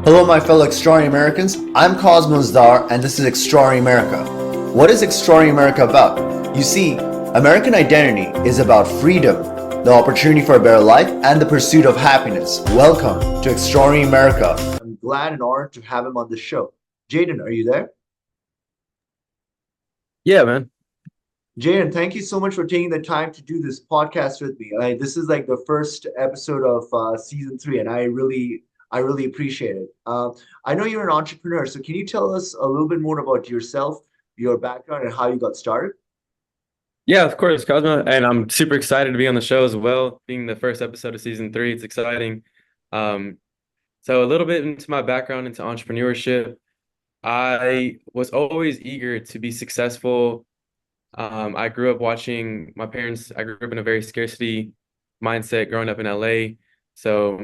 Hello, my fellow Extraordinary Americans. I'm Cosmos Dar, and this is Extraordinary America. What is Extraordinary America about? You see, American identity is about freedom, the opportunity for a better life, and the pursuit of happiness. Welcome to Extraordinary America. I'm glad and honored to have him on the show. Jayden, are you there? Yeah, man. Jayden, thank you so much for taking the time to do this podcast with me. This is like the first episode of season three, and I really appreciate it. I know you're an entrepreneur, so can you tell us a little bit more about yourself, your background, and how you got started? Yeah, of course, Cosmo. And I'm super excited to be on the show as well, being the first episode of season three. It's exciting. Um, so a little bit into my background into entrepreneurship. I was always eager to be successful. I grew up watching my parents, I grew up in a very scarcity mindset growing up in LA. So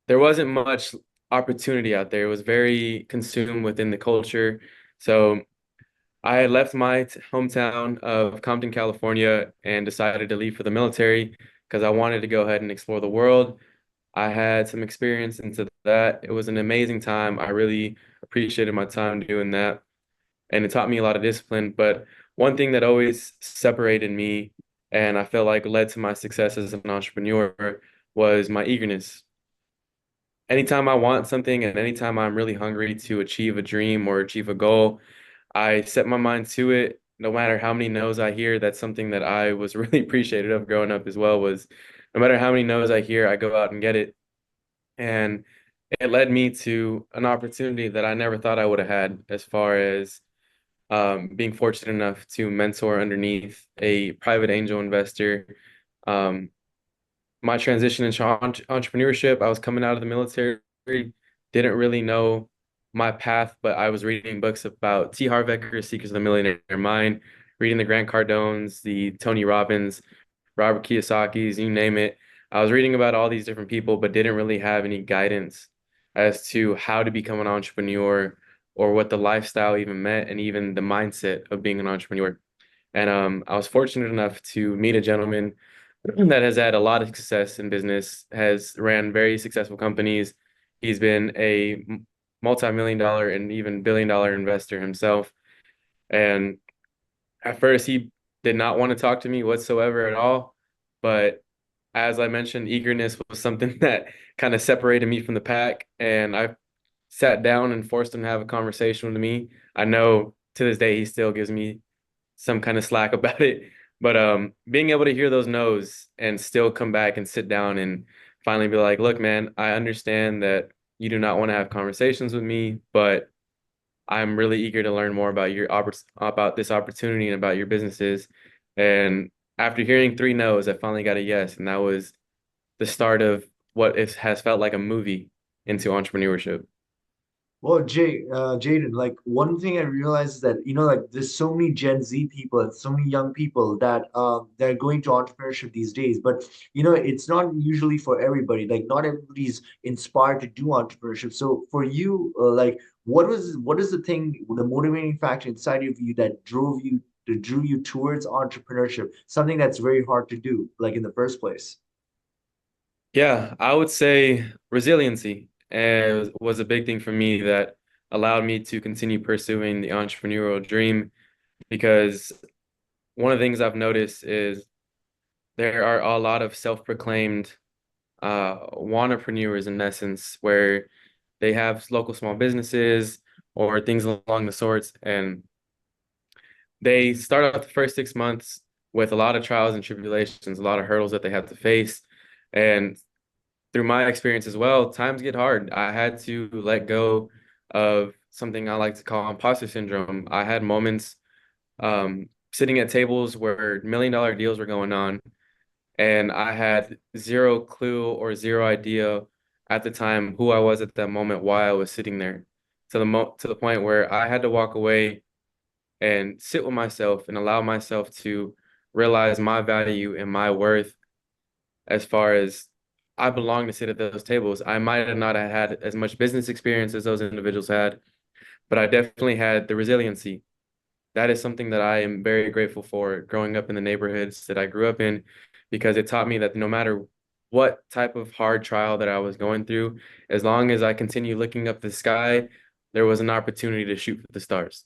there wasn't much opportunity out there. It was very consumed within the culture. So I had left my hometown of Compton, California, and decided to leave for the military because I wanted to go ahead and explore the world. I had some experience into that. It was an amazing time. I really appreciated my time doing that, and it taught me a lot of discipline. But one thing that always separated me and I felt like led to my success as an entrepreneur was my eagerness. Anytime I want something and anytime I'm really hungry to achieve a dream or achieve a goal, I set my mind to it. No matter how many no's I hear, that's something that I was really appreciative of growing up as well, was no matter how many no's I hear, I go out and get it. And it led me to an opportunity that I never thought I would have had as far as being fortunate enough to mentor underneath a private angel investor. Um, my transition into entrepreneurship, I was coming out of the military, didn't really know my path, but I was reading books about T. Harv Eker, Secrets of the Millionaire Mind, reading the Grant Cardones, the Tony Robbins, Robert Kiyosaki's, you name it. I was reading about all these different people, but didn't really have any guidance as to how to become an entrepreneur or what the lifestyle even meant and even the mindset of being an entrepreneur. And I was fortunate enough to meet a gentleman that has had a lot of success in business, has ran very successful companies. He's been a multi-million dollar and even billion-dollar investor himself. And at first, he did not want to talk to me whatsoever at all. But as I mentioned, eagerness was something that kind of separated me from the pack. And I sat down and forced him to have a conversation with me. I know to this day he still gives me some kind of slack about it. But being able to hear those no's and still come back and sit down and finally be like, look, man, I understand that you do not want to have conversations with me, but I'm really eager to learn more about about this opportunity and about your businesses. And after hearing three no's, I finally got a yes, and that was the start of what it has felt like a movie into entrepreneurship. Well, Jayden, like one thing I realized is that like there's so many Gen Z people and so many young people that they're going to entrepreneurship these days. But it's not usually for everybody. Like not everybody's inspired to do entrepreneurship. So for you, like what is the thing, the motivating factor inside of you that drew you towards entrepreneurship? Something that's very hard to do, like in the first place. Yeah, I would say resiliency was a big thing for me that allowed me to continue pursuing the entrepreneurial dream because one of the things I've noticed is there are a lot of self-proclaimed wantrepreneurs in essence where they have local small businesses or things along the sorts, and they start out the first 6 months with a lot of trials and tribulations, a lot of hurdles that they have to face. And through my experience as well, times get hard. I had to let go of something I like to call imposter syndrome. I had moments sitting at tables where $1 million deals were going on, and I had zero clue or zero idea at the time who I was at that moment, why I was sitting there, to the point where I had to walk away and sit with myself and allow myself to realize my value and my worth as far as I belong to sit at those tables. I might have not have had as much business experience as those individuals had, but I definitely had the resiliency. That is something that I am very grateful for growing up in the neighborhoods that I grew up in because it taught me that no matter what type of hard trial that I was going through, as long as I continue looking up the sky, there was an opportunity to shoot for the stars.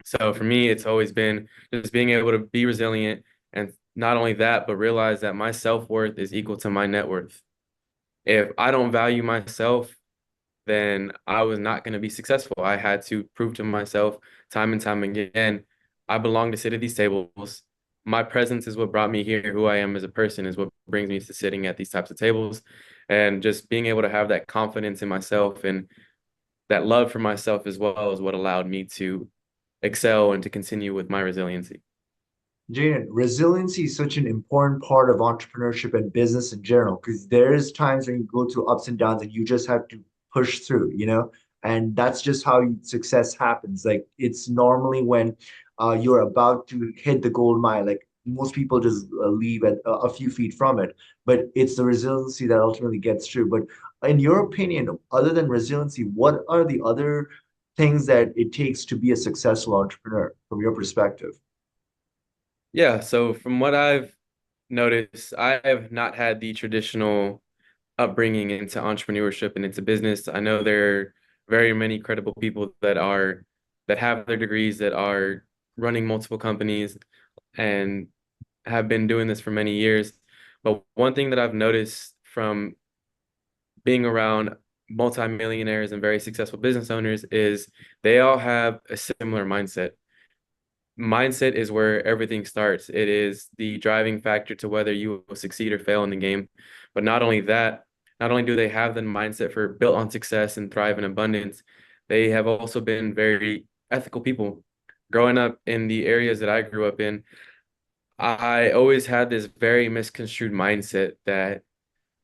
So for me, it's always been just being able to be resilient, and not only that, but realize that my self-worth is equal to my net worth. If I don't value myself, then I was not going to be successful. I had to prove to myself time and time again, I belong to sit at these tables. My presence is what brought me here. Who I am as a person is what brings me to sitting at these types of tables. And just being able to have that confidence in myself and that love for myself as well is what allowed me to excel and to continue with my resiliency. Jayden, resiliency is such an important part of entrepreneurship and business in general because there's times when you go through ups and downs and you just have to push through, and that's just how success happens. Like it's normally when you're about to hit the gold mine, like most people just leave at a few feet from it, but it's the resiliency that ultimately gets through. But in your opinion, other than resiliency, what are the other things that it takes to be a successful entrepreneur from your perspective? Yeah, so from what I've noticed, I have not had the traditional upbringing into entrepreneurship and into business. I know there are very many credible people that have their degrees that are running multiple companies and have been doing this for many years. But one thing that I've noticed from being around multimillionaires and very successful business owners is they all have a similar mindset. Mindset is where everything starts. It is the driving factor to whether you will succeed or fail in the game. But not only that, not only do they have the mindset for built on success and thrive in abundance, they have also been very ethical people. Growing up in the areas that I grew up in, I always had this very misconstrued mindset that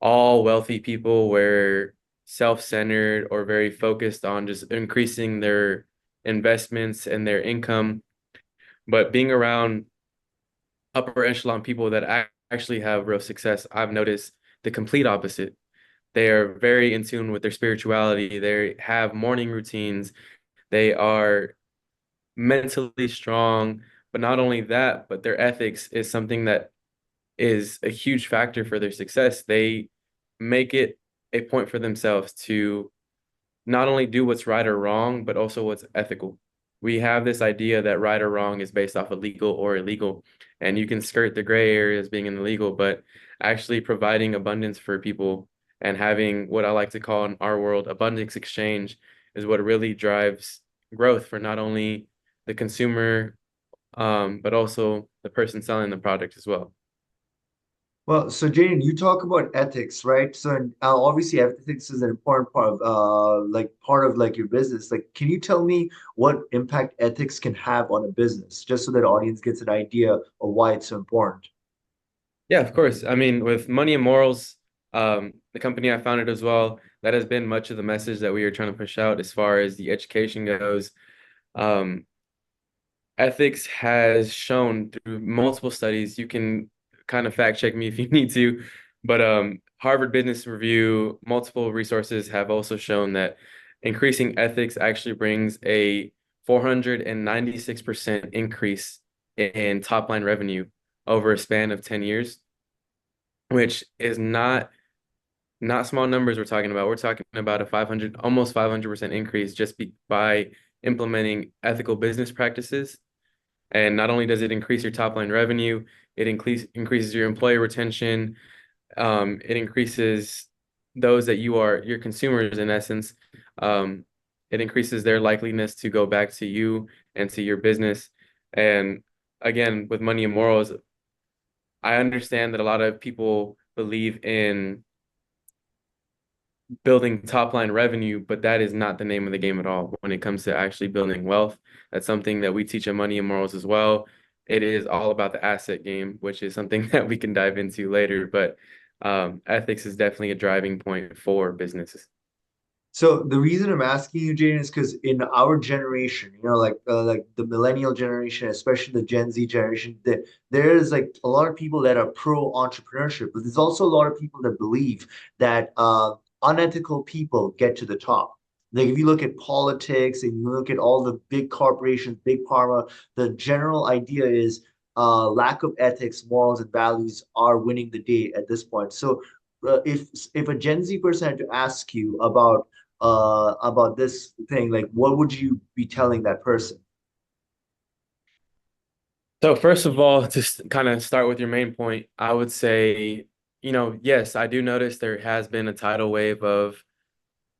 all wealthy people were self-centered or very focused on just increasing their investments and their income. But being around upper echelon people that actually have real success, I've noticed the complete opposite. They are very in tune with their spirituality. They have morning routines. They are mentally strong. But not only that, but their ethics is something that is a huge factor for their success. They make it a point for themselves to not only do what's right or wrong, but also what's ethical. We have this idea that right or wrong is based off of legal or illegal, and you can skirt the gray areas being illegal, but actually providing abundance for people and having what I like to call in our world abundance exchange is what really drives growth for not only the consumer, but also the person selling the product as well. Well, so Jane, you talk about ethics, right? So obviously, ethics is an important part of part of your business. Like, can you tell me what impact ethics can have on a business, just so that audience gets an idea of why it's so important? Yeah, of course. I mean, with Money and Morals, the company I founded as well, that has been much of the message that we are trying to push out as far as the education goes. Um, Ethics has shown through multiple studies, you can kind of fact check me if you need to, but Harvard Business Review, multiple resources have also shown that increasing ethics actually brings a 496% increase in top line revenue over a span of 10 years, which is not small numbers we're talking about. We're talking about a 500, almost 500% increase just by implementing ethical business practices. And not only does it increase your top line revenue, it increases your employee retention. It increases those that you are your consumers in essence. Um, it increases their likeliness to go back to you and to your business. And again, with money and morals, I understand that a lot of people believe in building top line revenue, but that is not the name of the game at all when it comes to actually building wealth. That's something that we teach in Money and Morals as well. It is all about the asset game, which is something that we can dive into later, but ethics is definitely a driving point for businesses. So the reason I'm asking you, Jane, is because in our generation, like the millennial generation, especially the Gen Z generation, there is like a lot of people that are pro entrepreneurship, but there's also a lot of people that believe that unethical people get to the top. Like if you look at politics and you look at all the big corporations, big pharma, the general idea is lack of ethics, morals, and values are winning the day at this point. So if a Gen Z person had to ask you about this thing, like what would you be telling that person? So first of all, to kind of start with your main point, I would say, yes, I do notice there has been a tidal wave of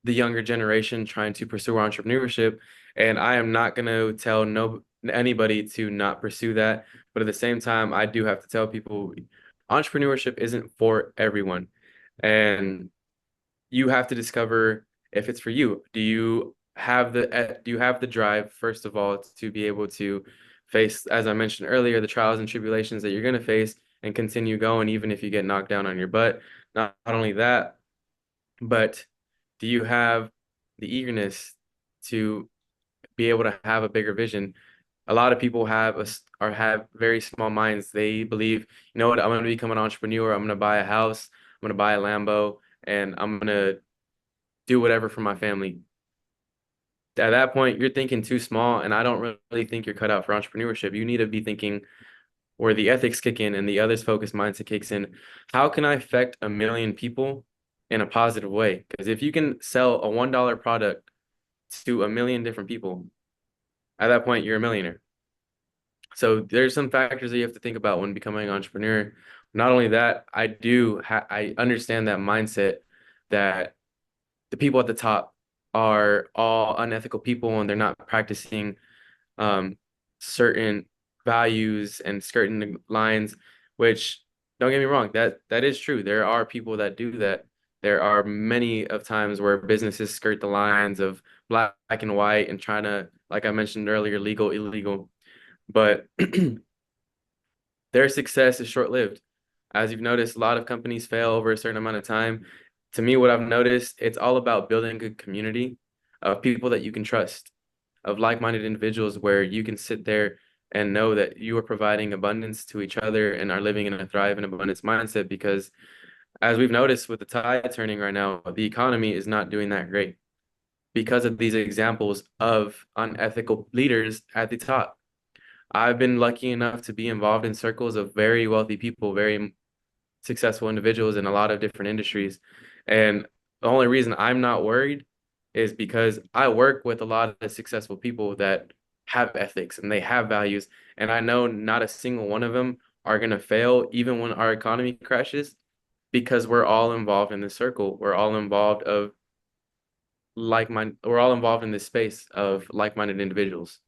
the younger generation trying to pursue entrepreneurship, and I am not going to tell no anybody to not pursue that. But at the same time, I do have to tell people entrepreneurship isn't for everyone, and you have to discover if it's for you. Do you have the drive, first of all, to be able to face, as I mentioned earlier, the trials and tribulations that you're going to face and continue going even if you get knocked down on your butt? Not only that, but do you have the eagerness to be able to have a bigger vision? A lot of people have very small minds. They believe, you know what, I'm going to become an entrepreneur. I'm going to buy a house. I'm going to buy a Lambo, and I'm going to do whatever for my family. At that point, you're thinking too small, and I don't really think you're cut out for entrepreneurship. You need to be thinking where the ethics kick in and the others focused mindset kicks in. How can I affect a million people in a positive way? Because if you can sell a $1 product to a million different people, at that point, you're a millionaire. So there's some factors that you have to think about when becoming an entrepreneur. Not only that, I understand that mindset that the people at the top are all unethical people and they're not practicing um, certain values and skirting the lines, which don't get me wrong, that is true. There are people that do that. There are many of times where businesses skirt the lines of black and white and trying to, like I mentioned earlier, legal, illegal. But their success is short-lived. As you've noticed, a lot of companies fail over a certain amount of time. To me, what I've noticed, it's all about building a good community of people that you can trust, of like-minded individuals where you can sit there and know that you are providing abundance to each other and are living in a thrive and abundance mindset. Because as we've noticed with the tide turning right now, the economy is not doing that great because of these examples of unethical leaders at the top. I've been lucky enough to be involved in circles of very wealthy people, very successful individuals in a lot of different industries. And the only reason I'm not worried is because I work with a lot of successful people that have ethics and they have values. And I know not a single one of them are going to fail, even when our economy crashes, because we're all involved in this circle. We're all involved in this space of like-minded individuals.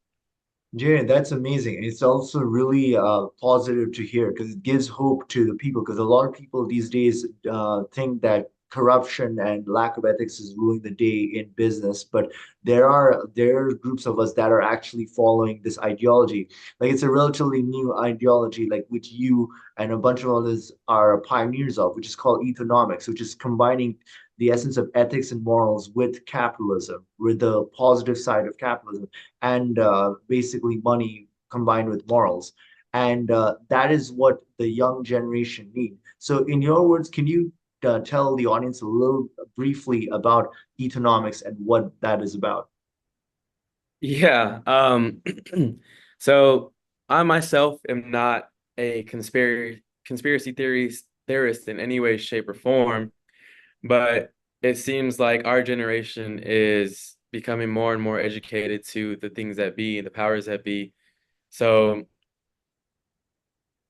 Jay, that's amazing. It's also really positive to hear because it gives hope to the people. Because a lot of people these days think that corruption and lack of ethics is ruling the day in business, but there are groups of us that are actually following this ideology. Like it's a relatively new ideology, like which you and a bunch of others are pioneers of, which is called Ethonomics, which is combining the essence of ethics and morals with capitalism, with the positive side of capitalism and basically money combined with morals. And that is what the young generation need. So, in your words, can you tell the audience a little briefly about Ethonomics and what that is about? Yeah. So I myself am not a conspiracy theorist in any way, shape, or form, but it seems like our generation is becoming more and more educated to the things that be, the powers that be. So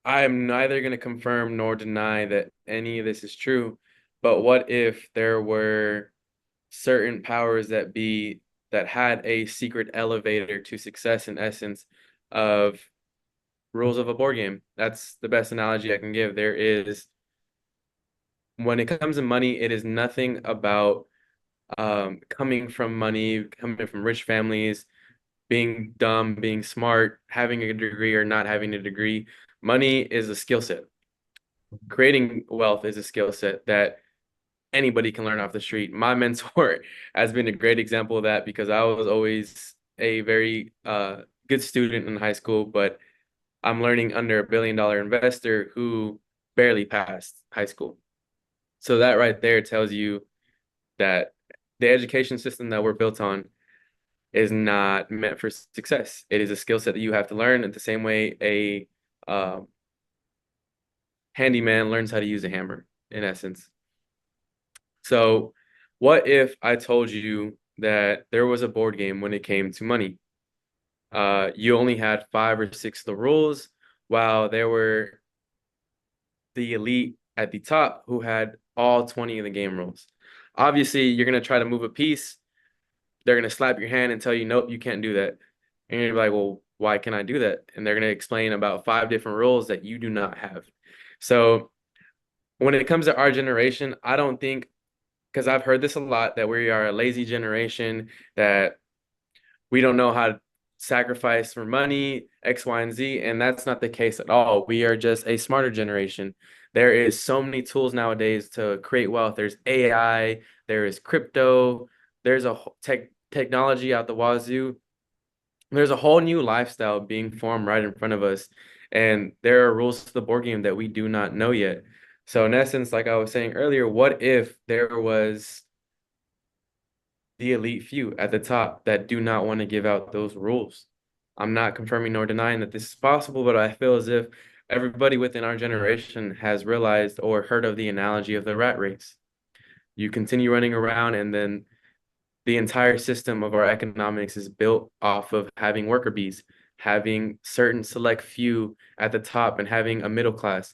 I am neither going to confirm nor deny that any of this is true. But what if there were certain powers that be that had a secret elevator to success in essence of rules of a board game? That's the best analogy I can give. There is, when it comes to money, it is nothing about coming from money, coming from rich families, being dumb, being smart, having a degree or not having a degree. Money is a skill set. Creating wealth is a skill set that anybody can learn off the street. My mentor has been a great example of that because I was always a very good student in high school, but I'm learning under a $1 billion investor who barely passed high school. So that right there tells you that the education system that we're built on is not meant for success. It is a skill set that you have to learn in the same way a uh, handyman learns how to use a hammer, in essence. So, what if I told you that there was a board game when it came to money? You only had five or six of the rules, while there were the elite at the top who had all 20 of the game rules. Obviously, you're going to try to move a piece. They're going to slap your hand and tell you, nope, you can't do that. And you're like, well, why can I do that? And they're going to explain about five different rules that you do not have. So when it comes to our generation, I don't think, because I've heard this a lot, that we are a lazy generation, that we don't know how to sacrifice for money, X, Y, and Z. And that's not the case at all. We are just a smarter generation. There is so many tools nowadays to create wealth. There's AI, there is crypto, there's a technology out the wazoo. There's a whole new lifestyle being formed right in front of us. And there are rules to the board game that we do not know yet. So in essence, like I was saying earlier, what if there was the elite few at the top that do not want to give out those rules? I'm not confirming nor denying that this is possible, but I feel as if everybody within our generation has realized or heard of the analogy of the rat race. You continue running around, and then the entire system of our economics is built off of having worker bees, having certain select few at the top, and having a middle class.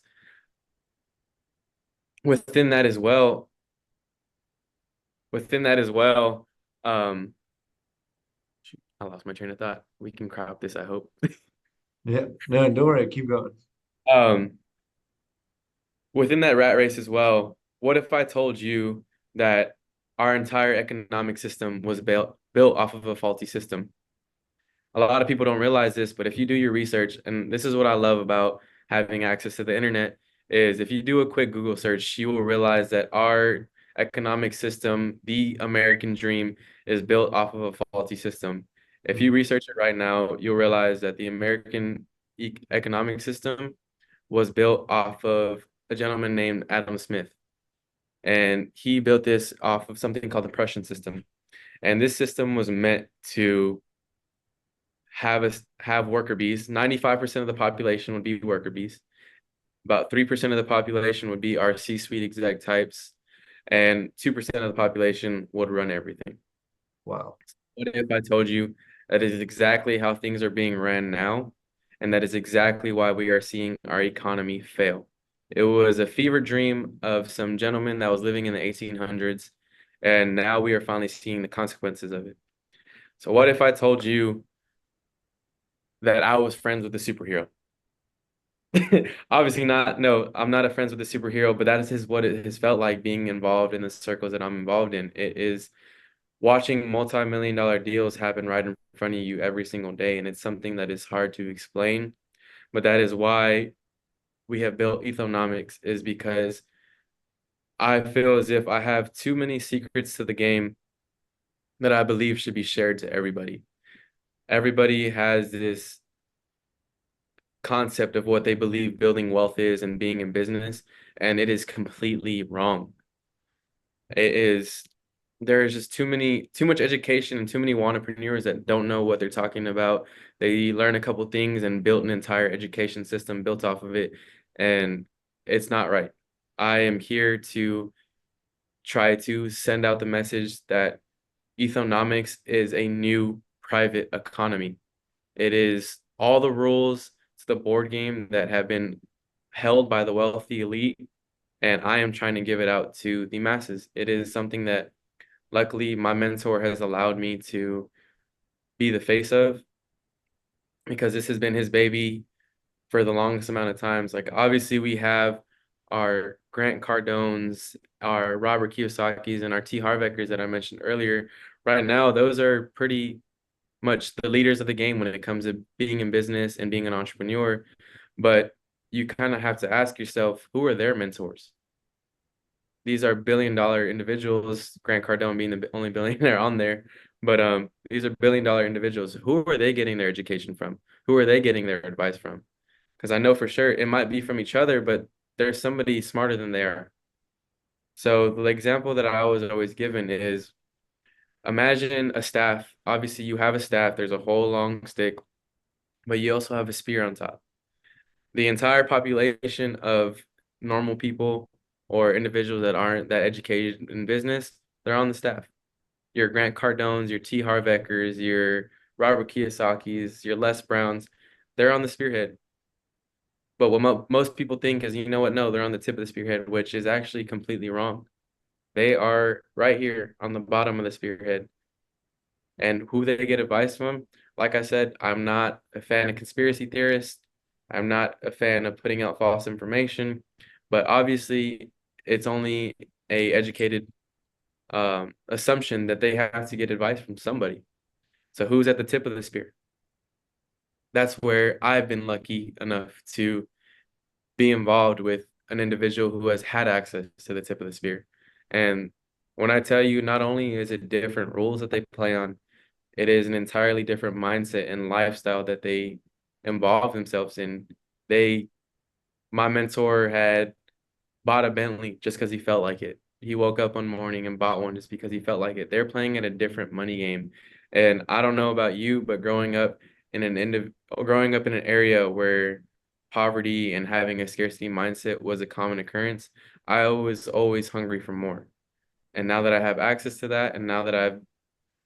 Within that as well, within that as well, um, I lost my train of thought. We can crop this, I hope. Yeah, no, don't worry, keep going. Um, Within that rat race as well, what if I told you that our entire economic system was built off of a faulty system? A lot of people don't realize this, but if you do your research, and this is what I love about having access to the internet, is if you do a quick Google search, you will realize that our economic system, the American dream, is built off of a faulty system. If you Mhm. research it right now, you'll realize that the American economic system was built off of a gentleman named Adam Smith. And he built this off of something called the Prussian system. And this system was meant to have worker bees. 95% of the population would be worker bees. About 3% of the population would be our C-suite exec types, and 2% of the population would run everything. Wow. What if I told you that is exactly how things are being ran now, and that is exactly why we are seeing our economy fail? It was a fever dream of some gentleman that was living in the 1800s, and now we are finally seeing the consequences of it. So what if I told you that I was friends with a superhero? Obviously not. No, I'm not a friends with a superhero, but that is his what it has felt like being involved in the circles that I'm involved in. It is watching multi-million dollar deals happen right in front of you every single day, and it's something that is hard to explain. But that is why we have built Ethonomics, is because I feel as if I have too many secrets to the game that I believe should be shared to everybody. Everybody has this concept of what they believe building wealth is and being in business, and it is completely wrong. It is there is just too much education and too many entrepreneurs that don't know what they're talking about. They learn a couple things and built an entire education system built off of it, and it's not right. I am here to try to send out the message that Ethonomics is a new private economy. It is all the rules to the board game that have been held by the wealthy elite, and I am trying to give it out to the masses. It is something that luckily my mentor has allowed me to be the face of, because this has been his baby for the longest amount of times. Like obviously we have our Grant Cardones, our Robert Kiyosaki's, and our T. Harveckers that I mentioned earlier. Right now, those are pretty much the leaders of the game when it comes to being in business and being an entrepreneur. But you kind of have to ask yourself, who are their mentors? These are billion-dollar individuals, Grant Cardone being the only billionaire on there. But these are billion-dollar individuals. Who are they getting their education from? Who are they getting their advice from? Because I know for sure it might be from each other, but there's somebody smarter than they are. So the example that I was always given is, imagine a staff. Obviously, you have a staff, there's a whole long stick, but you also have a spear on top. The entire population of normal people or individuals that aren't that educated in business, they're on the staff. Your Grant Cardones, your T. Harv Ekers, your Robert Kiyosaki's, your Les Browns, they're on the spearhead. But what most people think is, you know what? No, they're on the tip of the spearhead, which is actually completely wrong. They are right here on the bottom of the spearhead. And who they get advice from, like I said, I'm not a fan of conspiracy theorists. I'm not a fan of putting out false information, but obviously it's only a educated assumption that they have to get advice from somebody. So who's at the tip of the spear? That's where I've been lucky enough to be involved with an individual who has had access to the tip of the spear. And when I tell you, not only is it different rules that they play on, it is an entirely different mindset and lifestyle that they involve themselves in. They, my mentor had bought a Bentley just because he felt like it. He woke up one morning and bought one just because he felt like it. They're playing at a different money game. And I don't know about you, but growing up in an area where poverty and having a scarcity mindset was a common occurrence, I was always hungry for more. And now that I have access to that, and now that I've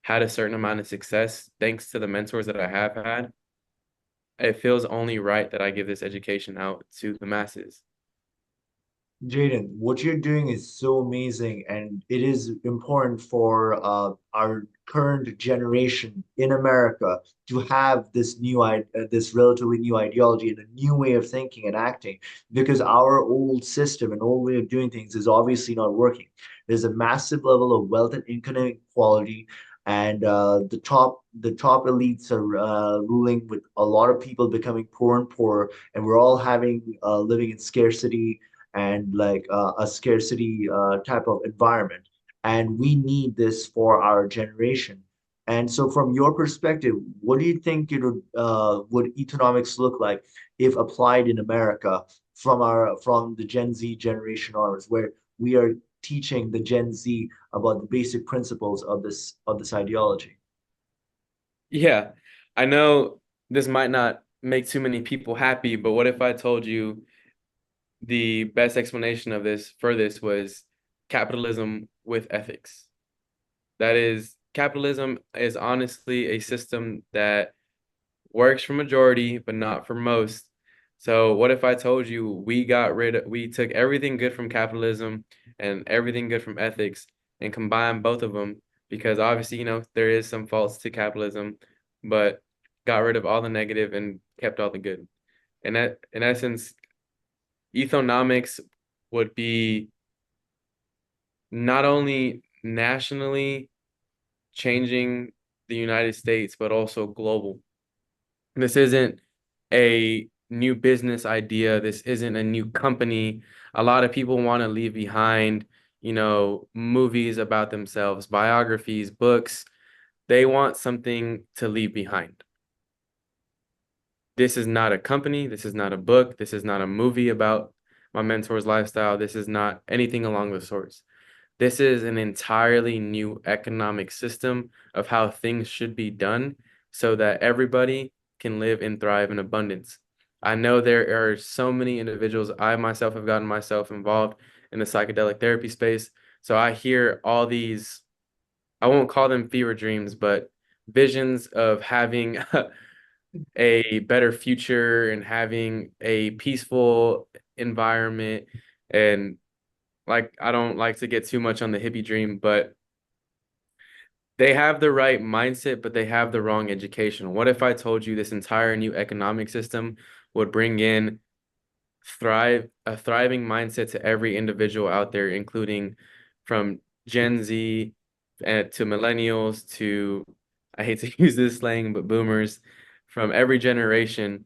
had a certain amount of success thanks to the mentors that I have had, it feels only right that I give this education out to the masses. Jaden, what you're doing is so amazing, and it is important for our current generation in America to have this relatively new ideology and a new way of thinking and acting, because our old system and old way of doing things is obviously not working. There's a massive level of wealth and income inequality, and the top elites are ruling, with a lot of people becoming poorer and poorer, and we're all having living in scarcity and like a scarcity type of environment. And we need this for our generation. And so, from your perspective, what do you think would economics look like if applied in America from the Gen Z generation onwards, where we are teaching the Gen Z about the basic principles of this ideology? Yeah, I know this might not make too many people happy, but what if I told you the best explanation of this was capitalism with ethics? That is, capitalism is honestly a system that works for majority, but not for most. So what if I told you we took everything good from capitalism and everything good from ethics and combined both of them because obviously, there is some faults to capitalism, but got rid of all the negative and kept all the good. And that, in essence, ethonomics would be not only nationally changing the United States, but also global. This isn't a new business idea. This isn't a new company. A lot of people want to leave behind, movies about themselves, biographies, books. They want something to leave behind. This is not a company. This is not a book. This is not a movie about my mentor's lifestyle. This is not anything along the sorts. This is an entirely new economic system of how things should be done so that everybody can live and thrive in abundance. I know there are so many individuals. I myself have gotten myself involved in the psychedelic therapy space. So I hear all these, I won't call them fever dreams, but visions of having a better future and having a peaceful environment. And like, I don't like to get too much on the hippie dream, but they have the right mindset, but they have the wrong education. What if I told you this entire new economic system would bring in a thriving mindset to every individual out there, including from Gen Z to millennials to, I hate to use this slang, but boomers, from every generation.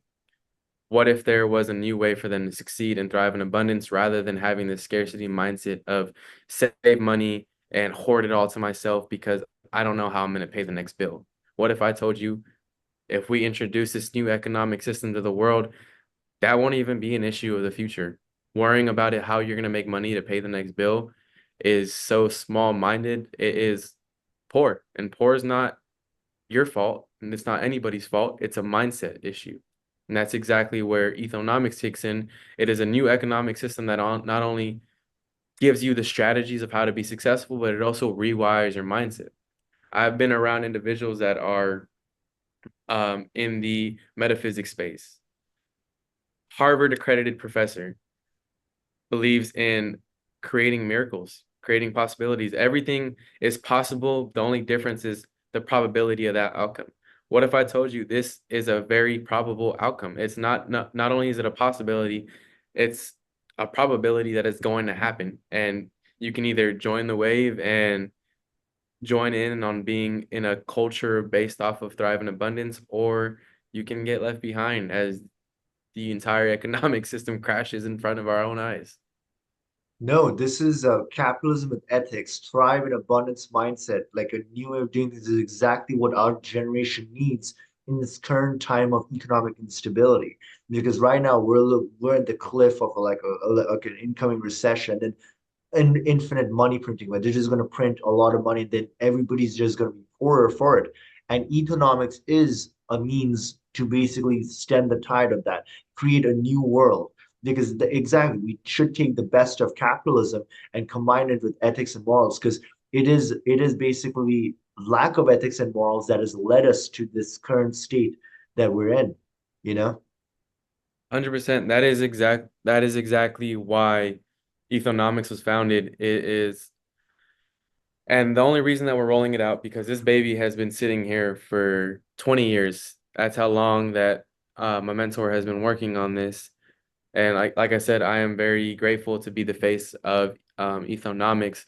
What if there was a new way for them to succeed and thrive in abundance rather than having this scarcity mindset of save money and hoard it all to myself because I don't know how I'm going to pay the next bill? What if I told you if we introduce this new economic system to the world, that won't even be an issue of the future? Worrying about it, how you're going to make money to pay the next bill is so small-minded. It is poor, and poor is not your fault, and it's not anybody's fault. It's a mindset issue. And that's exactly where Ethonomics kicks in. It is a new economic system that not only gives you the strategies of how to be successful, but it also rewires your mindset. I've been around individuals that are in the metaphysics space. Harvard accredited professor believes in creating miracles, creating possibilities. Everything is possible. The only difference is the probability of that outcome. What if I told you this is a very probable outcome? It's not only is it a possibility, it's a probability that it's going to happen. And you can either join the wave and join in on being in a culture based off of thrive and abundance, or you can get left behind as the entire economic system crashes in front of our own eyes. No, this is capitalism with ethics, thrive in abundance mindset, like a new way of doing things is exactly what our generation needs in this current time of economic instability. Because right now we're at the cliff of like an incoming recession, and infinite money printing, where they're just going to print a lot of money, then everybody's just going to be poorer for it. And economics is a means to basically stem the tide of that, create a new world. Because exactly, we should take the best of capitalism and combine it with ethics and morals, because it is basically lack of ethics and morals that has led us to this current state that we're in, you know? 100%. That is exactly why Ethonomics was founded. It is, and the only reason that we're rolling it out because this baby has been sitting here for 20 years. That's how long that my mentor has been working on this. And like I said, I am very grateful to be the face of Ethonomics.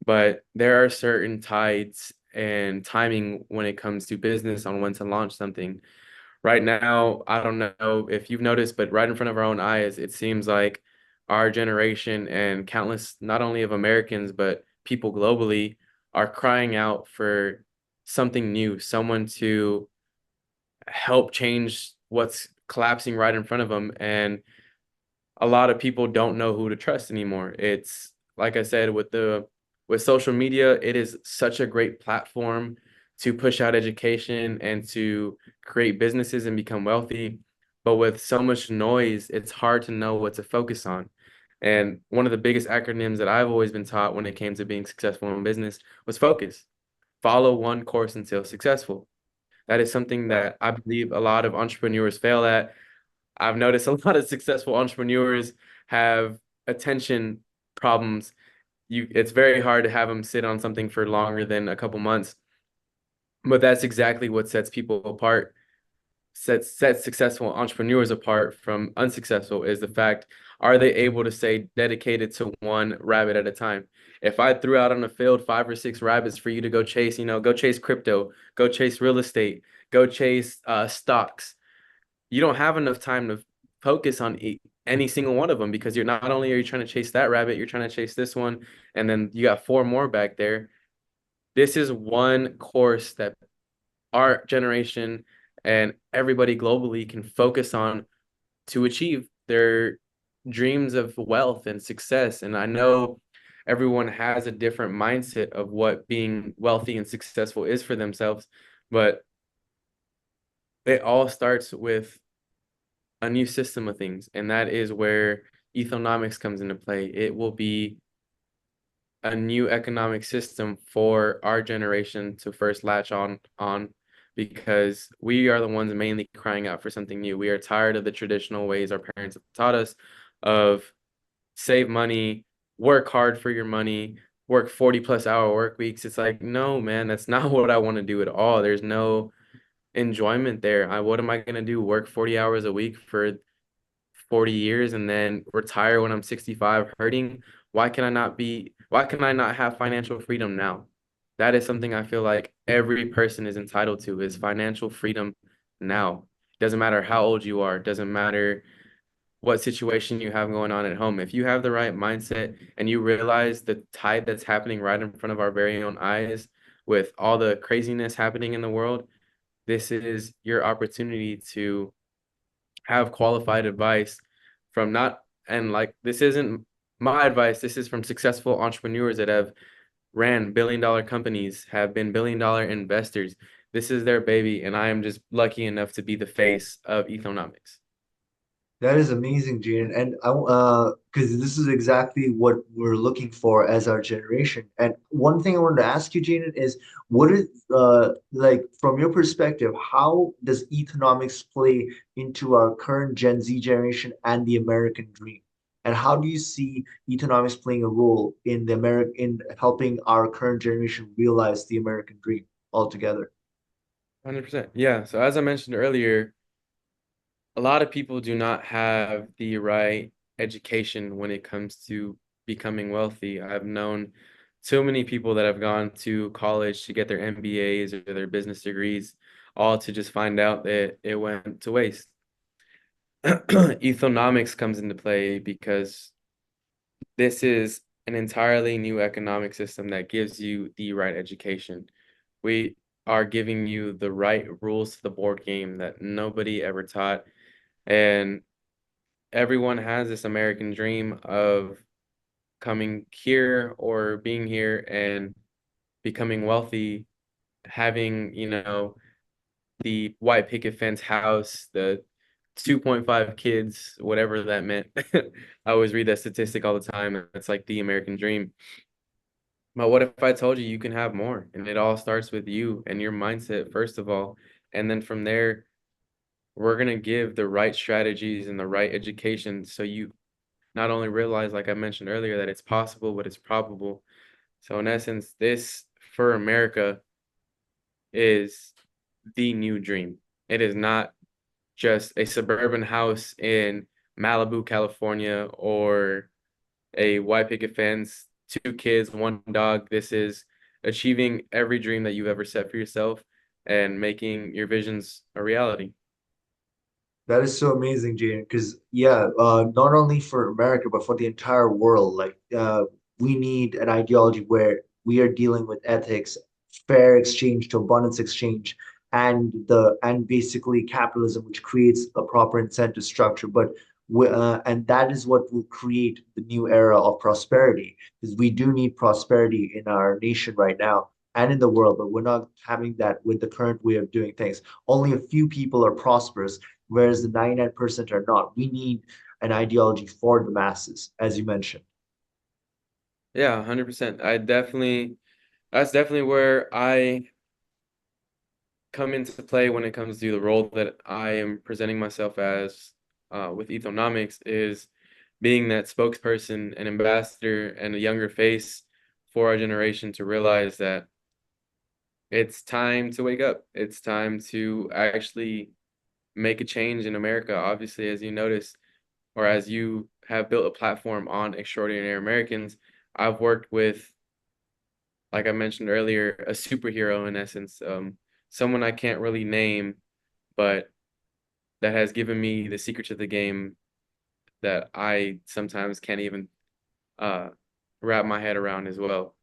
But there are certain tides and timing when it comes to business on when to launch something. Right now, I don't know if you've noticed, but right in front of our own eyes, it seems like our generation and countless, not only of Americans, but people globally are crying out for something new, someone to help change what's collapsing right in front of them. And a lot of people don't know who to trust anymore. It's like I said, with social media, it is such a great platform to push out education and to create businesses and become wealthy. But with so much noise, it's hard to know what to focus on. And one of the biggest acronyms that I've always been taught when it came to being successful in business was focus. Follow one course until successful. That is something that I believe a lot of entrepreneurs fail at. I've noticed a lot of successful entrepreneurs have attention problems. It's very hard to have them sit on something for longer than a couple months. But that's exactly what sets people apart, sets successful entrepreneurs apart from unsuccessful is the fact, are they able to stay dedicated to one rabbit at a time? If I threw out on the field 5 or 6 rabbits for you to go chase, go chase crypto, go chase real estate, go chase stocks, you don't have enough time to focus on any single one of them because you're not only are you trying to chase that rabbit, you're trying to chase this one, and then you got four more back there. This is one course that our generation and everybody globally can focus on to achieve their dreams of wealth and success. And I know everyone has a different mindset of what being wealthy and successful is for themselves, but it all starts with a new system of things, and that is where Ethonomics comes into play. It will be a new economic system for our generation to first latch on because we are the ones mainly crying out for something new. We are tired of the traditional ways our parents have taught us of save money, work hard for your money, work 40 plus hour work weeks. It's like, no, man, that's not what I want to do at all. There's no enjoyment there. What am I going to do? Work 40 hours a week for 40 years and then retire when I'm 65 hurting? Why can I not have financial freedom now? That is something I feel like every person is entitled to is financial freedom now. Doesn't matter how old you are, doesn't matter what situation you have going on at home. If you have the right mindset and you realize the tide that's happening right in front of our very own eyes with all the craziness happening in the world, this is your opportunity to have qualified advice from not, and like this isn't my advice, this is from successful entrepreneurs that have ran billion-dollar companies, have been billion-dollar investors. This is their baby, and I am just lucky enough to be the face of Ethonomics. That is amazing, Jane. And because this is exactly what we're looking for as our generation. And one thing I wanted to ask you, Jane, is what is like from your perspective, how does Ethonomics play into our current Gen Z generation and the American dream? And how do you see Ethonomics playing a role in the American in helping our current generation realize the American dream altogether? 100%. Yeah. So as I mentioned earlier, a lot of people do not have the right education when it comes to becoming wealthy. I've known so many people that have gone to college to get their MBAs or their business degrees, all to just find out that it went to waste. Ethonomics comes into play because this is an entirely new economic system that gives you the right education. We are giving you the right rules to the board game that nobody ever taught. And everyone has this American dream of coming here or being here and becoming wealthy, having, the white picket fence house, the 2.5 kids, whatever that meant. I always read that statistic all the time. It's like the American dream. But what if I told you you can have more? And it all starts with you and your mindset, first of all. And then from there, we're going to give the right strategies and the right education so you not only realize, like I mentioned earlier, that it's possible, but it's probable. So in essence, this for America is the new dream. It is not just a suburban house in Malibu, California, or a white picket fence, two kids, one dog. This is achieving every dream that you've ever set for yourself and making your visions a reality. That is so amazing, Jane. Because yeah, not only for America but for the entire world, we need an ideology where we are dealing with ethics, fair exchange to abundance exchange, and basically capitalism, which creates a proper incentive structure. And that is what will create the new era of prosperity, because we do need prosperity in our nation right now and in the world, but we're not having that with the current way of doing things. Only a few people are prosperous whereas the 99% are not. We need an ideology for the masses, as you mentioned. Yeah, 100%. That's definitely where I come into play when it comes to the role that I am presenting myself as with Ethonomics is being that spokesperson and ambassador and a younger face for our generation to realize that it's time to wake up. It's time to actually make a change in America. Obviously, as you notice, or as you have built a platform on Extraordinary Americans, I've worked with, like I mentioned earlier, a superhero in essence, someone I can't really name, but that has given me the secrets of the game that I sometimes can't even uh, wrap my head around as well.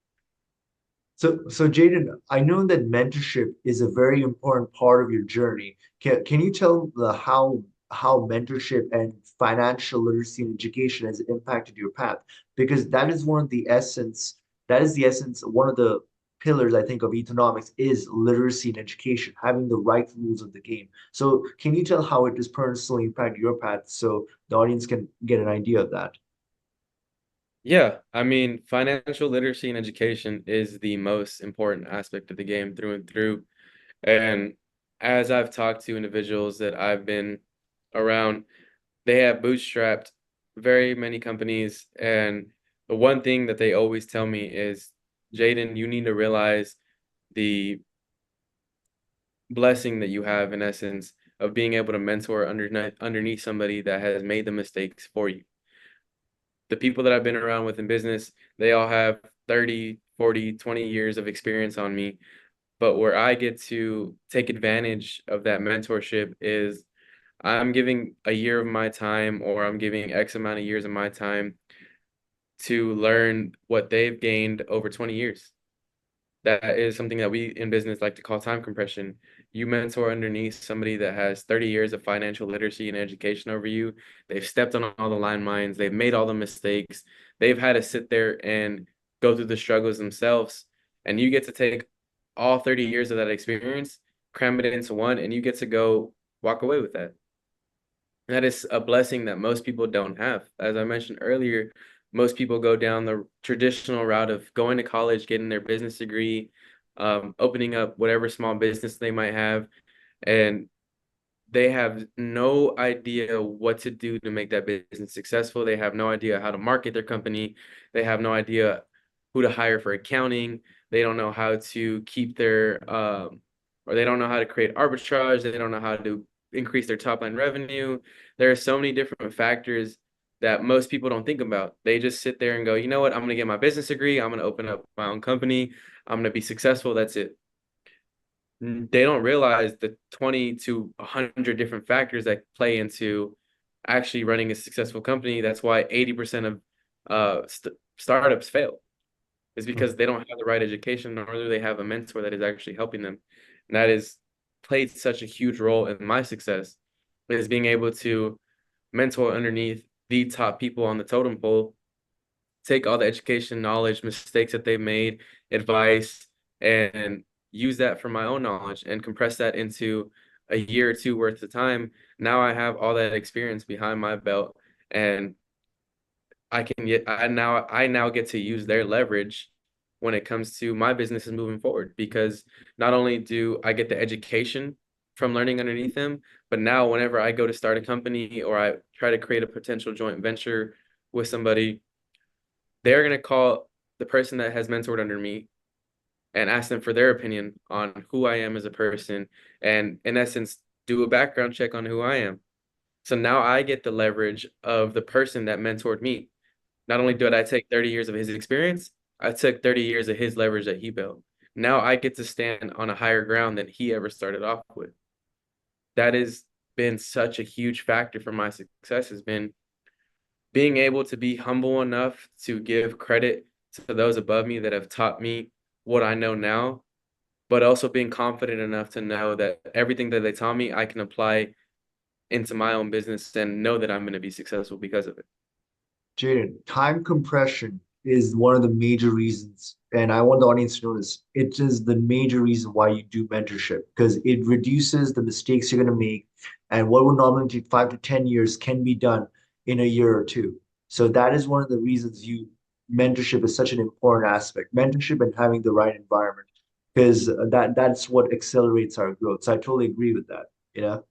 So Jaden, I know that mentorship is a very important part of your journey. Can you tell how mentorship and financial literacy and education has impacted your path? Because that is one of the essence, that is the essence, one of the pillars I think of economics is literacy and education, having the right rules of the game. So can you tell how it has personally impacted your path so the audience can get an idea of that? Yeah, I mean, financial literacy and education is the most important aspect of the game through and through. And as I've talked to individuals that I've been around, they have bootstrapped very many companies. And the one thing that they always tell me is, Jayden, you need to realize the blessing that you have, in essence, of being able to mentor underneath somebody that has made the mistakes for you. The people that I've been around with in business, they all have 30, 40, 20 years of experience on me. But where I get to take advantage of that mentorship is I'm giving a year of my time or I'm giving X amount of years of my time to learn what they've gained over 20 years. That is something that we in business like to call time compression. You mentor underneath somebody that has 30 years of financial literacy and education over you. They've stepped on all the landmines, they've made all the mistakes, they've had to sit there and go through the struggles themselves. And you get to take all 30 years of that experience, cram it into one, and you get to go walk away with that. That is a blessing that most people don't have. As I mentioned earlier, most people go down the traditional route of going to college, getting their business degree, opening up whatever small business they might have, and they have no idea what to do to make that business successful. They have no idea how to market their company. They have no idea who to hire for accounting. They don't know how to keep their or they don't know how to create arbitrage. They don't know how to increase their top line revenue. There are so many different factors that most people don't think about. They just sit there and go, you know what? I'm going to get my business degree. I'm going to open up my own company. I'm going to be successful. That's it. They don't realize the 20 to 100 different factors that play into actually running a successful company. That's why 80% of startups fail, is because they don't have the right education, nor do they have a mentor that is actually helping them. And that is played such a huge role in my success, is being able to mentor underneath the top people on the totem pole, take all the education, knowledge, mistakes that they've made, advice, and use that for my own knowledge and compress that into a year or two worth of time. Now I have all that experience behind my belt, and I now get to use their leverage when it comes to my businesses moving forward, because not only do I get the education from learning underneath them, but now whenever I go to start a company or I try to create a potential joint venture with somebody, they're going to call the person that has mentored under me and ask them for their opinion on who I am as a person, and in essence do a background check on who I am. So now I get the leverage of the person that mentored me. Not only did I take 30 years of his experience, I took 30 years of his leverage that he built. Now I get to stand on a higher ground than he ever started off with. That has been such a huge factor for my success, has been being able to be humble enough to give credit to those above me that have taught me what I know now, but also being confident enough to know that everything that they taught me, I can apply into my own business and know that I'm going to be successful because of it. Jayden, time compression is one of the major reasons, and I want the audience to know this. It is the major reason why you do mentorship because it reduces the mistakes you're going to make, and what would normally take 5 to 10 years can be done in a year or two. So that is one of the reasons you mentorship is such an important aspect. Mentorship and having the right environment, because that's what accelerates our growth. So I totally agree with that. You know.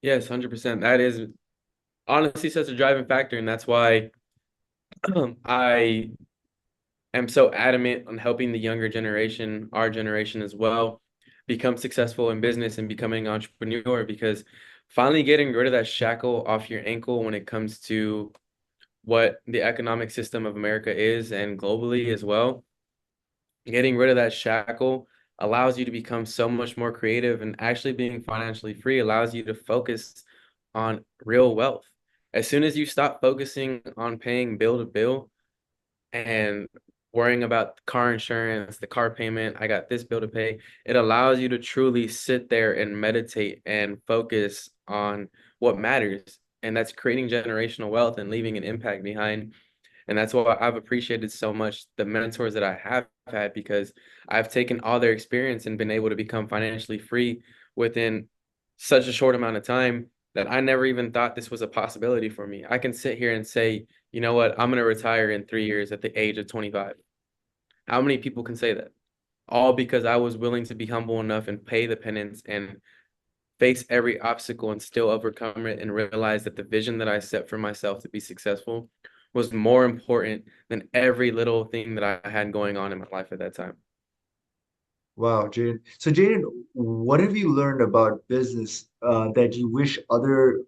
Yes, 100%. That is honestly such a driving factor, and that's why I am so adamant on helping the younger generation, our generation as well, become successful in business and becoming an entrepreneur, because finally getting rid of that shackle off your ankle when it comes to what the economic system of America is and globally as well. Getting rid of that shackle allows you to become so much more creative, and actually being financially free allows you to focus on real wealth. As soon as you stop focusing on paying bill to bill and worrying about the car insurance, the car payment, I got this bill to pay, it allows you to truly sit there and meditate and focus on what matters. And that's creating generational wealth and leaving an impact behind. And that's why I've appreciated so much the mentors that I have had, because I've taken all their experience and been able to become financially free within such a short amount of time that I never even thought this was a possibility for me. I can sit here and say, you know what, I'm going to retire in 3 years at the age of 25. How many people can say that? All because I was willing to be humble enough and pay the penance and face every obstacle and still overcome it, and realize that the vision that I set for myself to be successful was more important than every little thing that I had going on in my life at that time. Wow, Jaden. So, Jaden, what have you learned about business that you wish other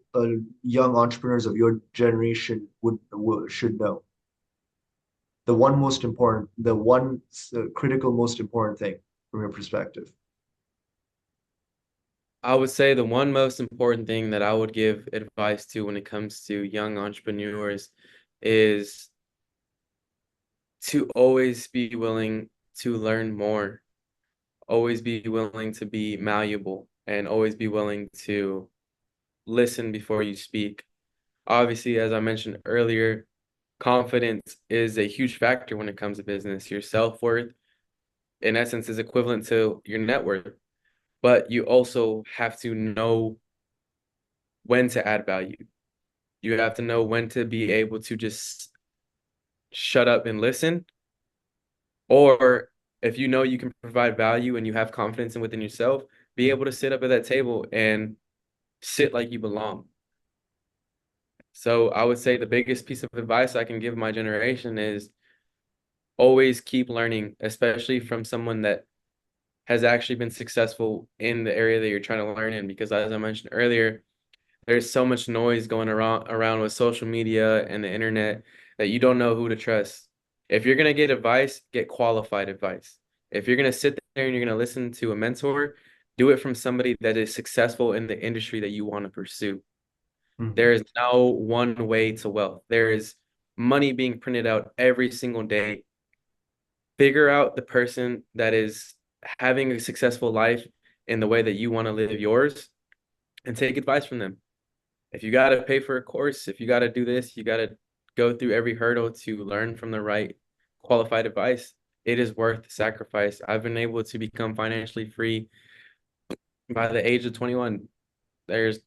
young entrepreneurs of your generation would should know? The one critical, most important thing from your perspective. I would say the one most important thing that I would give advice to when it comes to young entrepreneurs is to always be willing to learn more, always be willing to be malleable, and always be willing to listen before you speak. Obviously, as I mentioned earlier, confidence is a huge factor when it comes to business. Your self-worth, in essence, is equivalent to your net worth, but you also have to know when to add value. You have to know when to be able to just shut up and listen, or if you know you can provide value and you have confidence in within yourself, be able to sit up at that table and sit like you belong. So I would say the biggest piece of advice I can give my generation is always keep learning, especially from someone that has actually been successful in the area that you're trying to learn in. Because as I mentioned earlier, there's so much noise going around with social media and the internet that you don't know who to trust. If you're gonna get advice, get qualified advice. If you're gonna sit there and you're gonna listen to a mentor, do it from somebody that is successful in the industry that you want to pursue. There Mhm. is no one way to wealth. There is money being printed out every single day. Figure out the person that is having a successful life in the way that you want to live yours and take advice from them. If you got to pay for a course, if you got to do this, you got to go through every hurdle to learn from the right qualified advice. It is worth the sacrifice. I've been able to become financially free by the age of 21. There's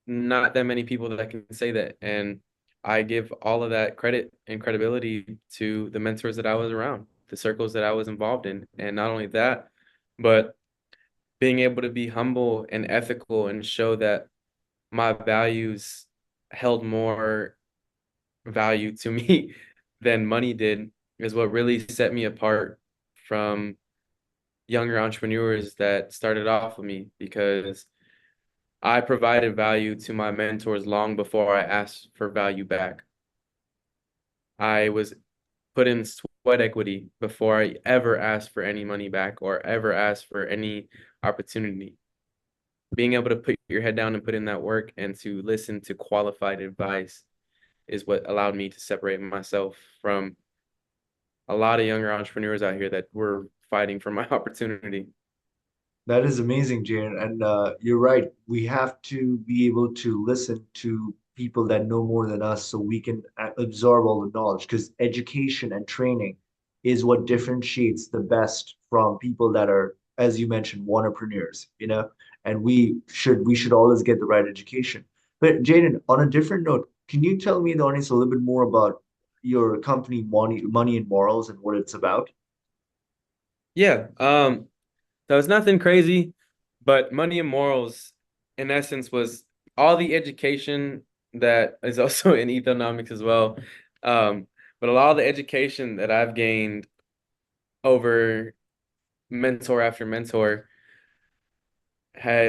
not that many people that can say that. And I give all of that credit and credibility to the mentors that I was around, the circles that I was involved in. And not only that, but being able to be humble and ethical and show that my values held more value to me than money did is what really set me apart from younger entrepreneurs that started off with me, because I provided value to my mentors long before I asked for value back. I was put in sweat equity before I ever asked for any money back or ever asked for any opportunity. Being able to put your head down and put in that work and to listen to qualified advice is what allowed me to separate myself from a lot of younger entrepreneurs out here that were fighting for my opportunity. That is amazing, Jane. And you're right. We have to be able to listen to people that know more than us so we can absorb all the knowledge because education and training is what differentiates the best from people that are, as you mentioned, entrepreneurs, and we should always get the right education. But Jaden, on a different note, can you tell me, the audience, a little bit more about your company, Money and Morals, and what it's about? Yeah, so it's nothing crazy, but money and morals, in essence, was all the education that is also in Ethonomics as well. Um, but a lot of the education that I've gained over mentor after mentor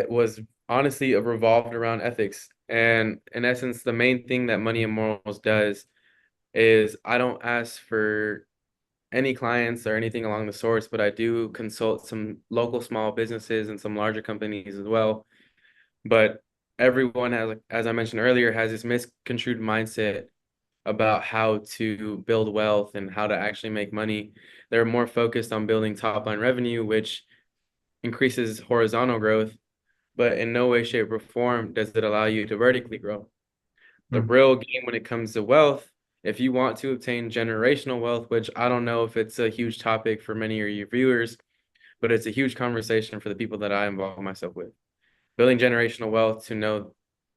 was honestly revolved around ethics. And in essence, the main thing that money and morals does is I don't ask for any clients or anything along the sorts, but I do consult some local small businesses and some larger companies as well. But everyone has, like, as I mentioned earlier, has this misconstrued mindset about how to build wealth and how to actually make money. They're more focused on building top line revenue, which increases horizontal growth, but in no way, shape, or form does it allow you to vertically grow. The Mhm. real game when it comes to wealth, if you want to obtain generational wealth, which I don't know if it's a huge topic for many of your viewers, but it's a huge conversation for the people that I involve myself with. Building generational wealth to know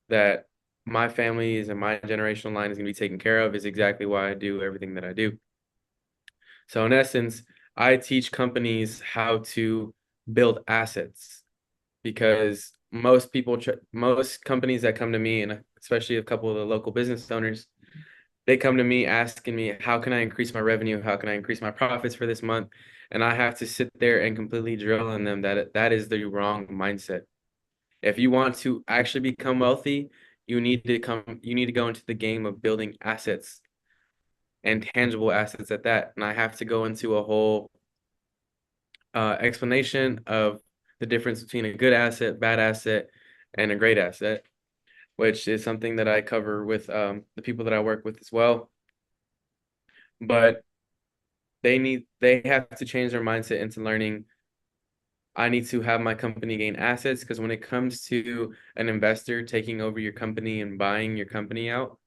that my families and my generational line is going to be taken care of is exactly why I do everything that I do. So in essence, I teach companies how to build assets, because most companies that come to me, and especially a couple of the local business owners, they come to me asking me, how can I increase my revenue? How can I increase my profits for this month? And I have to sit there and completely drill in them that that is the wrong mindset. If you want to actually become wealthy, you need to go into the game of building assets and tangible assets at that. And I have to go into a whole explanation of the difference between a good asset, bad asset, and a great asset, which is something that I cover with the people that I work with as well. But they have to change their mindset into learning. I need to have my company gain assets, because when it comes to an investor taking over your company and buying your company out,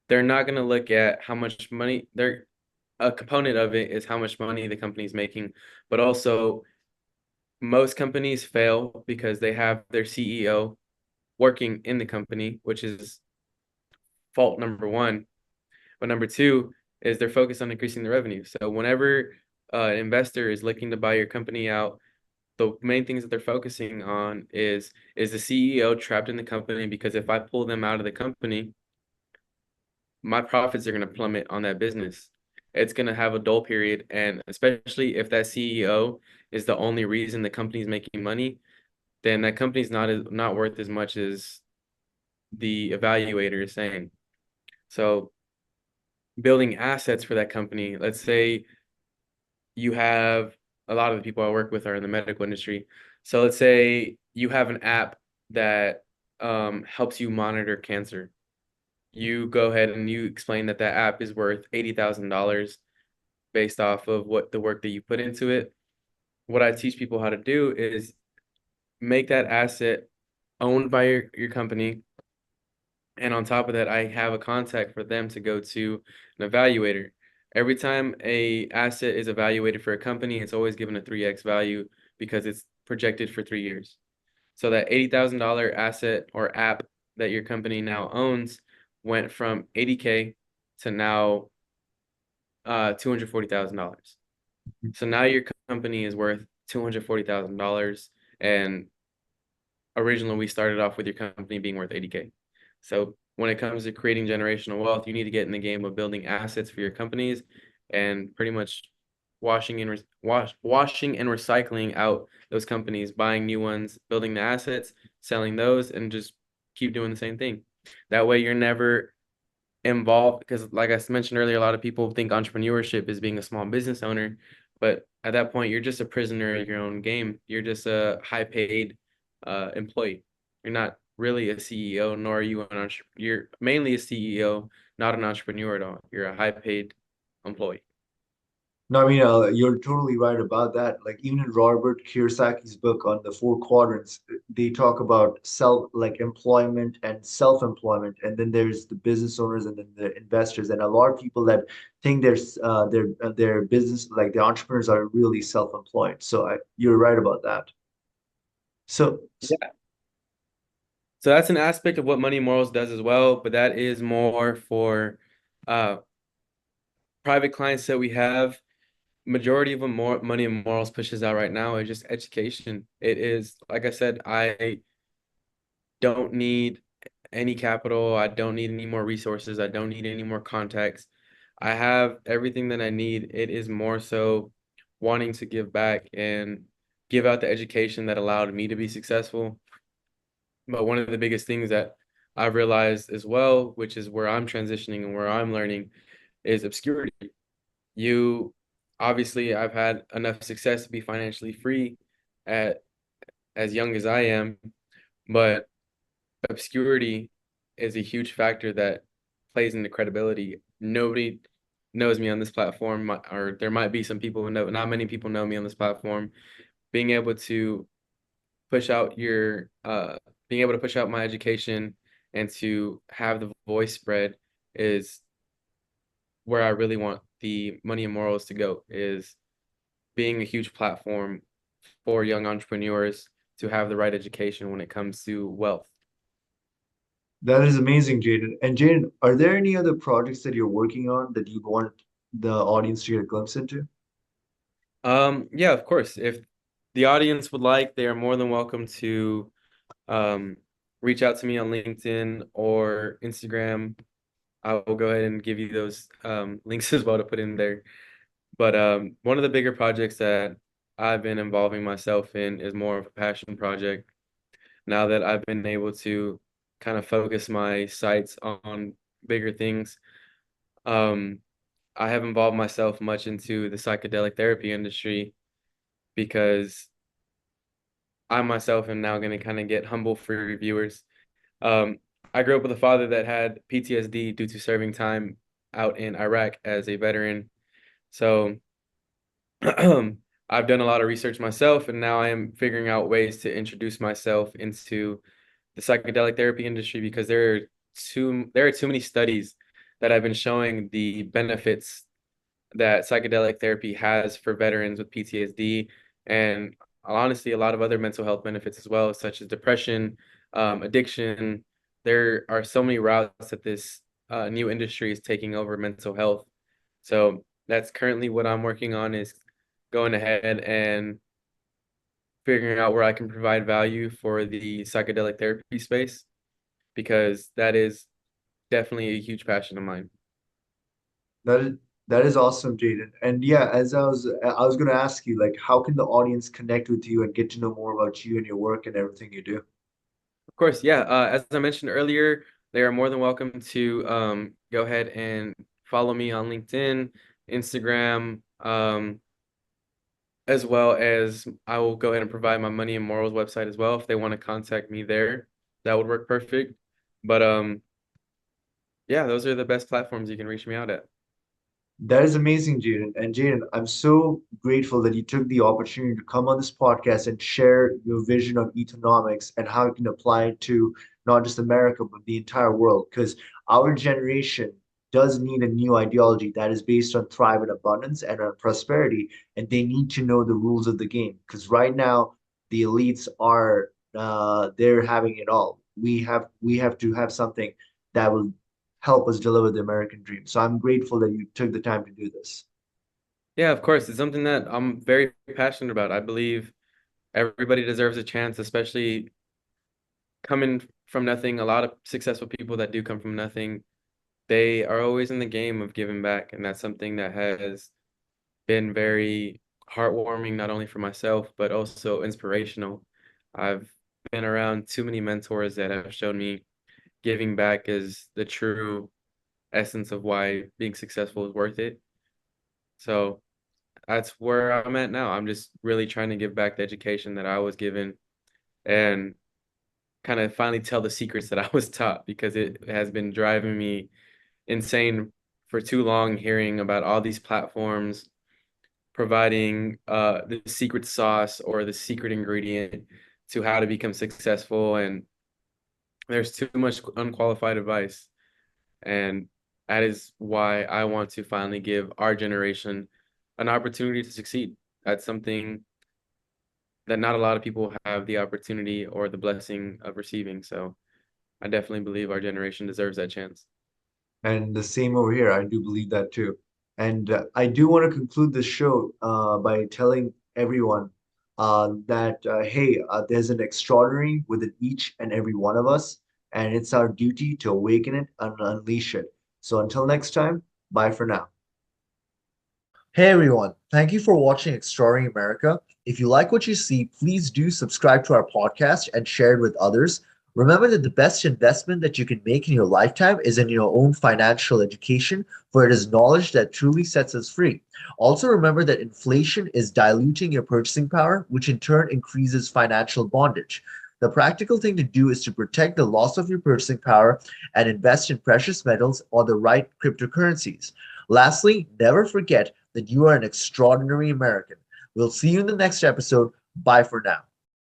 they're not going to look at how much money they're a component of it is how much money the company's making, but also most companies fail because they have their CEO working in the company, which is fault number one. But number two is they're focused on increasing the revenue. So whenever an investor is looking to buy your company out, the main things that they're focusing on is the CEO trapped in the company? Because if I pull them out of the company, my profits are going to plummet on that business. It's going to have a dull period, and especially if that CEO is the only reason the company's making money, then that company's not worth as much as the evaluator is saying. So building assets for that company, let's say you have a lot of the people I work with are in the medical industry. So let's say you have an app that helps you monitor cancer. You go ahead and you explain that that app is worth $80,000 based off of what the work that you put into it. What I teach people how to do is make that asset owned by your company. And on top of that, I have a contact for them to go to an evaluator. Every time a asset is evaluated for a company, it's always given a 3x value because it's projected for 3 years. So that $80,000 asset or app that your company now owns went from 80K to now $240,000. So now your company is worth $240,000, and originally we started off with your company being worth 80K. So when it comes to creating generational wealth, you need to get in the game of building assets for your companies and pretty much washing and recycling out those companies, buying new ones, building the assets, selling those, and just keep doing the same thing. That way you're never involved, because like I mentioned earlier, a lot of people think entrepreneurship is being a small business owner, but at that point you're just a prisoner of your own game. You're just a high paid employee. You're not really a CEO, nor are you an entrepreneur. You're mainly a CEO, not an entrepreneur at all. You're a high paid employee. No, I mean, you're totally right about that. Like even in Robert Kiyosaki's book on the four quadrants, they talk about like employment and self-employment, and then there's the business owners and then the investors. And a lot of people that think their business, like the entrepreneurs, are really self-employed. So you're right about that. So Yeah. So that's an aspect of what Money and Morals does as well, but that is more for uh private clients that we have. Majority of them more Money and Morals pushes out right now is just education. It is, like I said, I don't need any capital. I don't need any more resources. I don't need any more contacts. I have everything that I need. It is more so wanting to give back and give out the education that allowed me to be successful. But one of the biggest things that I've realized as well, which is where I'm transitioning and where I'm learning, is obscurity. You Obviously, I've had enough success to be financially free at as young as I am, but obscurity is a huge factor that plays into credibility. Nobody knows me on this platform, or there might be some people who know, not many people know me on this platform. Being able to push out your, being able to push out my education and to have the voice spread is where I really want the Money and Morals to go, is being a huge platform for young entrepreneurs to have the right education when it comes to wealth. that is amazing, Jayden. And Jayden, are there any other projects that you're working on that you'd want the audience to get a glimpse into? Yeah, of course. If the audience would like, they are more than welcome to um, reach out to me on LinkedIn or Instagram. I will go ahead and give you those links as well to put in there. But one of the bigger projects that I've been involving myself in is more of a passion project. Now that I've been able to kind of focus my sights on bigger things, um, I have involved myself much into the psychedelic therapy industry because I myself am now going to kind of get humble for your viewers. Um, I grew up with a father that had PTSD due to serving time out in Iraq as a veteran. So I've done a lot of research myself, and now I am figuring out ways to introduce myself into the psychedelic therapy industry because there are too many studies that have been showing the benefits that psychedelic therapy has for veterans with PTSD, and honestly, a lot of other mental health benefits as well, such as depression, addiction. There are so many routes that this new industry is taking over mental health. So that's currently what I'm working on is going ahead and figuring out where I can provide value for the psychedelic therapy space because that is definitely a huge passion of mine. That is that is awesome, Jayden. And yeah, as I was going to ask you, like, how can the audience connect with you and get to know more about you and your work and everything you do? Of course, yeah. As I mentioned earlier, they are more than welcome to go ahead and follow me on LinkedIn, Instagram, as well as I will go ahead and provide my Money and Morals website as well if they want to contact me there. That would work perfect. But yeah, those are the best platforms you can reach me out at. That is amazing, Jayden. And Jayden, I'm so grateful that you took the opportunity to come on this podcast and share your vision on Ethonomics and how it can apply it to not just America, but the entire world. Because our generation does need a new ideology that is based on thrive and abundance and on prosperity. And they need to know the rules of the game. Because right now, the elites are they're having it all. We have to have something that will help us deliver the American dream. So I'm grateful that you took the time to do this. Yeah, of course. It's something that I'm very passionate about. I believe everybody deserves a chance, especially coming from nothing. A lot of successful people that do come from nothing, they are always in the game of giving back. And that's something that has been very heartwarming, not only for myself, but also inspirational. I've been around too many mentors that have shown me giving back is the true essence of why being successful is worth it. So that's where I'm at now. I'm just really trying to give back the education that I was given and kind of finally tell the secrets that I was taught because it has been driving me insane for too long hearing about all these platforms providing the secret sauce or the secret ingredient to how to become successful. And there's too much unqualified advice. And that is why I want to finally give our generation an opportunity to succeed. That's something that not a lot of people have the opportunity or the blessing of receiving. So I definitely believe our generation deserves that chance. And the same over here. I do believe that too. And I do want to conclude this show by telling everyone that, hey, there's an extraordinary within each and every one of us, and it's our duty to awaken it and unleash it. So until next time, bye for now. Hey everyone, thank you for watching Exploring America. If you like what you see, please do subscribe to our podcast and share it with others. Remember that the best investment that you can make in your lifetime is in your own financial education, for it is knowledge that truly sets us free. Also, remember that inflation is diluting your purchasing power, which in turn increases financial bondage. The practical thing to do is to protect the loss of your purchasing power and invest in precious metals or the right cryptocurrencies. Lastly, never forget that you are an extraordinary American. We'll see you in the next episode. Bye for now.